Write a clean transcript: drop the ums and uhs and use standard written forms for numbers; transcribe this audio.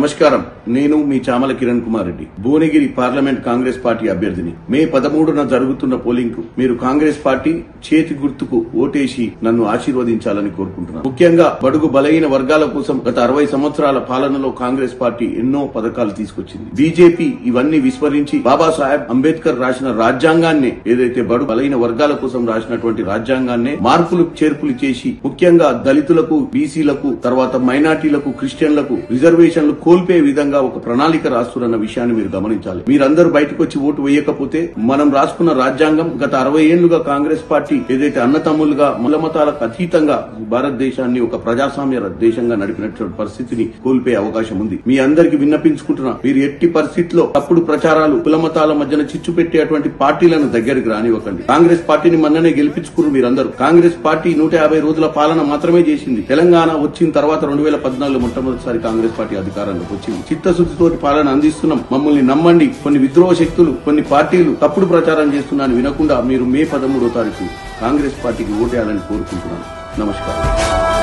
నమస్కారం. నేను మీ Chamala Kiran Kumar Reddy, Bhuvanagiri parliament Congress party అభ్యర్థిని. మే 13న జరుగుతున్న పోలింగ్ కు మీరు కాంగ్రెస్ పార్టీ చేతి గుర్తుకు ఓటేసి నన్ను ఆశీర్వదించాలని కోరుకుంటున్నాను. ముఖ్యంగా బడుగు బలహీన వర్గాల కోసం గత 60 సంవత్సరాల పాలనలో కాంగ్రెస్ పార్టీ ఎన్నో పథకాలు తీసుకొచ్చింది. బీజేపీ ఇవన్నీ విస్మరించి బాబాసాహెబ్ అంబేద్కర్ రాసిన రాజ్యాంగాన్నే, ఏదైతే బడుగు బలహీన వర్గాల కోసం రాసినటువంటి రాజ్యాంగాన్నే మార్పులు చేర్పులు చేసి ముఖ్యంగా దళితులకు, బీసీలకు, తర్వాత మైనార్టీలకు, క్రిస్టియన్లకు రిజర్వేషన్లు కోల్పోయే విధంగా ఒక ప్రణాళిక రాస్తున్న విషయాన్ని మీరు గమనించాలి. మీరందరూ బయటకు వచ్చి ఓటు వేయకపోతే మనం రాసుకున్న రాజ్యాంగం గత 60 ఏళ్లుగా కాంగ్రెస్ పార్టీ ఏదైతే అన్నతమ్ములుగా మతలకు అతీతంగా భారతదేశాన్ని ఒక ప్రజాస్వామ్య దేశంగా నడిపినటువంటి పరిస్థితిని కోల్పోయే అవకాశం ఉంది. మీ అందరికీ విన్నపించుకుంటున్నా, మీరు ఎట్టి పరిస్థితిలో తప్పుడు ప్రచారాలు, కులమతాల మధ్యన చిచ్చు పెట్టేటువంటి పార్టీలను దగ్గరికి రానివ్వకండి. కాంగ్రెస్ పార్టీని మొన్ననే గెలిపించుకున్నారు మీరందరూ. కాంగ్రెస్ పార్టీ 150 రోజుల పాలన మాత్రమే చేసింది. తెలంగాణ వచ్చిన తర్వాత 2014 మొట్టమొదటిసారి కాంగ్రెస్ పార్టీ అధికారంలోకి వచ్చింది. చిత్తశుద్ధితో పాలన అందిస్తున్నాం, మమ్మల్ని నమ్మండి. కొన్ని విద్రోహ శక్తులు, కొన్ని పార్టీలు తప్పుడు ప్రచారం చేస్తున్నారని వినకుండా మీరు మే 13వ తారీఖు కాంగ్రెస్ పార్టీకి ఓటేయాలని కోరుకుంటున్నాను. నమస్కారం.